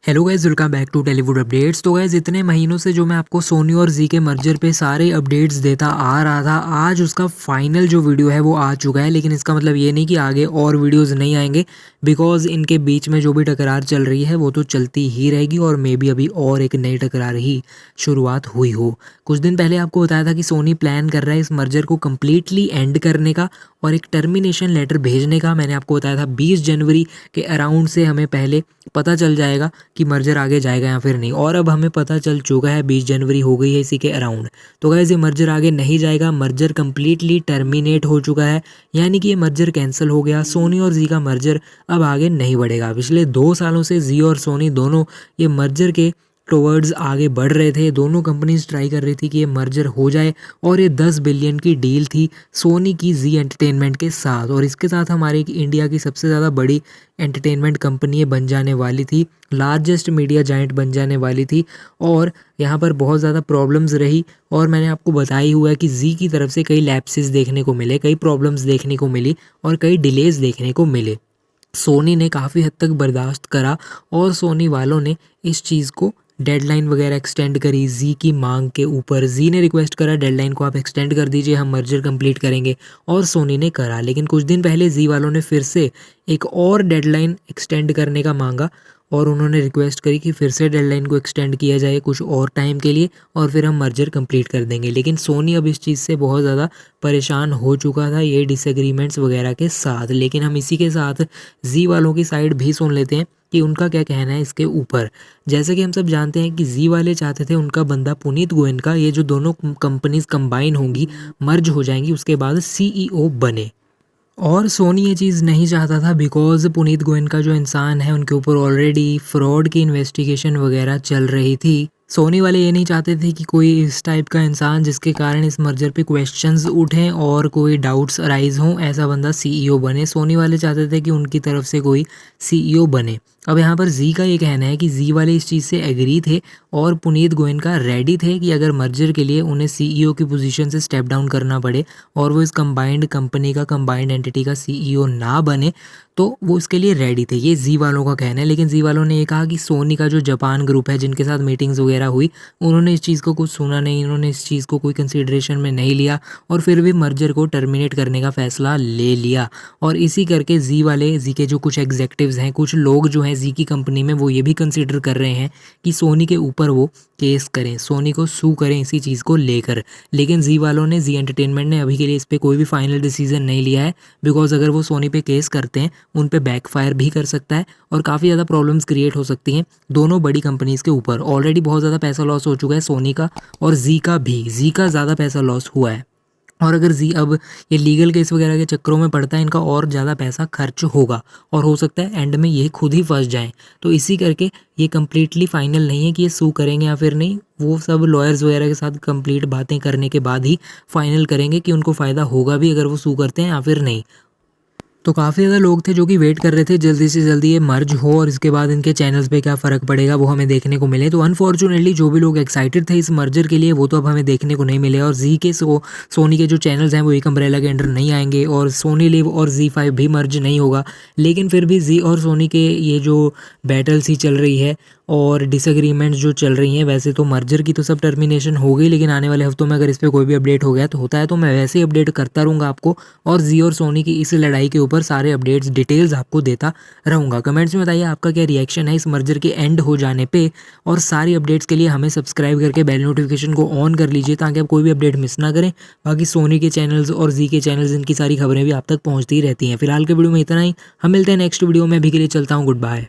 Hello guys, welcome back to Tollywood updates. तो guys, इतने महीनों से जो मैं आपको सोनी और जी के मर्जर पे सारे अपडेट्स देता आ रहा था, आज उसका फाइनल जो वीडियो है वो आ चुका है। लेकिन इसका मतलब ये नहीं कि आगे और वीडियोस नहीं आएंगे, बिकॉज इनके बीच में जो भी टकरार चल रही है वो तो चलती ही रहेगी और मे बी अभी और एक नई टकरार ही शुरुआत हुई हो। कुछ दिन पहले आपको बताया था कि सोनी प्लान कर रहा है इस मर्जर को कम्प्लीटली एंड करने का और एक टर्मिनेशन लेटर भेजने का। मैंने आपको बताया था 20 जनवरी के अराउंड से हमें पहले पता चल जाएगा कि मर्जर आगे जाएगा या फिर नहीं, और अब हमें पता चल चुका है 20 जनवरी हो गई है इसी के अराउंड। तो गाइस, ये मर्जर आगे नहीं जाएगा, मर्जर कंप्लीटली टर्मिनेट हो चुका है, यानी कि ये मर्जर कैंसिल हो गया। सोनी और जी का मर्जर अब आगे नहीं बढ़ेगा। पिछले 2 सालों से जी और सोनी दोनों ये मर्जर के टुवर्ड्स आगे बढ़ रहे थे। दोनों कंपनीज ट्राई कर रही थी कि ये मर्जर हो जाए और ये 10 बिलियन की डील थी सोनी की जी एंटरटेनमेंट के साथ, और इसके साथ हमारे इंडिया की सबसे ज़्यादा बड़ी एंटरटेनमेंट कंपनी बन जाने वाली थी, लार्जेस्ट मीडिया जाइंट बन जाने वाली थी। और यहाँ पर बहुत ज़्यादा प्रॉब्लम्स रही, और मैंने आपको बताया ही हुआ है कि जी की तरफ से कई लैप्सेस देखने को मिले, कई प्रॉब्लम्स देखने को मिली और कई डिलेज देखने को मिले। सोनी ने काफ़ी हद तक बर्दाश्त करा और सोनी वालों ने इस चीज़ को डेडलाइन वगैरह एक्सटेंड करी जी की मांग के ऊपर। जी ने रिक्वेस्ट करा डेडलाइन को आप एक्सटेंड कर दीजिए, हम मर्जर कंप्लीट करेंगे, और सोनी ने करा। लेकिन कुछ दिन पहले जी वालों ने फिर से एक और डेडलाइन एक्सटेंड करने का मांगा और उन्होंने रिक्वेस्ट करी कि फिर से डेडलाइन को एक्सटेंड किया जाए कुछ और टाइम के लिए और फिर हम मर्जर कंप्लीट कर देंगे। लेकिन सोनी अब इस चीज़ से बहुत ज़्यादा परेशान हो चुका था ये डिसएग्रीमेंट्स वगैरह के साथ। लेकिन हम इसी के साथ जी वालों की साइड भी सुन लेते हैं कि उनका क्या कहना है इसके ऊपर। जैसे कि हम सब जानते हैं कि जी वाले चाहते थे उनका बंदा पुनीत गोयनका, ये जो दोनों कंपनीज कंबाइन होंगी, मर्ज हो जाएंगी, उसके बाद सीईओ बने। और सोनी ये चीज़ नहीं चाहता था, बिकॉज पुनीत गोयनका जो इंसान है उनके ऊपर ऑलरेडी फ्रॉड की इन्वेस्टिगेशन वगैरह चल रही थी। सोनी वाले ये नहीं चाहते थे कि कोई इस टाइप का इंसान जिसके कारण इस मर्जर पे क्वेश्चंस उठें और कोई डाउट्स अराइज हों, ऐसा बंदा सीईओ बने। सोनी वाले चाहते थे कि उनकी तरफ से कोई सीईओ बने। अब यहाँ पर जी का ये कहना है कि जी वाले इस चीज़ से एग्री थे और पुनीत गोयनका रेडी थे कि अगर मर्जर के लिए उन्हें सीईओ की पोजीशन से स्टेप डाउन करना पड़े और वो इस कंबाइंड कंपनी का, कंबाइंड एंटिटी का सीईओ ना बने, तो वो इसके लिए रेडी थे। ये जी वालों का कहना है। लेकिन जी वालों ने ये कहा कि सोनी का जो जापान ग्रुप है जिनके साथ मीटिंग्स वगैरह हुई, उन्होंने इस चीज़ को कुछ सुना नहीं, उन्होंने इस चीज़ को कोई कंसिडरेशन में नहीं लिया और फिर भी मर्जर को टर्मिनेट करने का फैसला ले लिया। और इसी करके जी वाले, जी के जो कुछ एग्जेक्टिव्स हैं, कुछ लोग जो हैं जी की कंपनी में, वो ये भी कंसिडर कर रहे हैं कि सोनी के ऊपर वो केस करें, सोनी को सू करें इसी चीज़ को लेकर। लेकिन जी वालों ने, जी एंटरटेनमेंट ने अभी के लिए इस पर कोई भी फाइनल डिसीजन नहीं लिया है, बिकॉज अगर वो सोनी पे केस करते हैं उन पे बैकफायर भी कर सकता है और काफ़ी ज़्यादा प्रॉब्लम्स क्रिएट हो सकती हैं दोनों बड़ी कंपनीज़ के ऊपर। ऑलरेडी बहुत ज़्यादा पैसा लॉस हो चुका है सोनी का, और जी का भी, जी का ज़्यादा पैसा लॉस हुआ है। और अगर जी अब ये लीगल केस वगैरह के चक्करों में पड़ता है, इनका और ज़्यादा पैसा खर्च होगा और हो सकता है एंड में ये खुद ही फंस जाएं। तो इसी करके ये कम्प्लीटली फाइनल नहीं है कि ये सू करेंगे या फिर नहीं। वो सब लॉयर्स वगैरह के साथ कंप्लीट बातें करने के बाद ही फाइनल करेंगे कि उनको फ़ायदा होगा भी अगर वो सू करते हैं या फिर नहीं। तो काफ़ी ज़्यादा लोग थे जो कि वेट कर रहे थे जल्दी से जल्दी ये मर्ज हो और इसके बाद इनके चैनल्स पे क्या फ़र्क पड़ेगा वो हमें देखने को मिले। तो अनफॉर्चुनेटली जो भी लोग एक्साइटेड थे इस मर्जर के लिए, वो तो अब हमें देखने को नहीं मिले। और जी के सोनी के जो चैनल्स हैं वो एक अम्ब्रेला के अंडर नहीं आएंगे और सोनी लिव और जी5 भी मर्ज नहीं होगा। लेकिन फिर भी जी और सोनी के ये जो बैटल सी चल रही है और डिसएग्रीमेंट्स जो चल रही हैं, वैसे तो मर्जर की तो सब टर्मिनेशन हो गई, लेकिन आने वाले हफ्तों में अगर इस पर कोई भी अपडेट हो गया तो होता है तो मैं वैसे ही अपडेट करता रहूँगा आपको, और जी और सोनी की इस लड़ाई के ऊपर सारे अपडेट्स डिटेल्स आपको देता रहूँगा। कमेंट्स में बताइए आपका क्या रिएक्शन है इस मर्जर के एंड हो जाने पे, और सारी अपडेट्स के लिए हमें सब्सक्राइब करके बेल नोटिफिकेशन को ऑन कर लीजिए ताकि आप कोई भी अपडेट मिस ना करें। बाकी सोनी के चैनल्स और जी के चैनल्स, इनकी सारी खबरें भी आप तक पहुँचती रहती हैं। फिलहाल के वीडियो में इतना ही, हम मिलते हैं नेक्स्ट वीडियो में। अभी के लिए चलता हूँ, गुड बाय।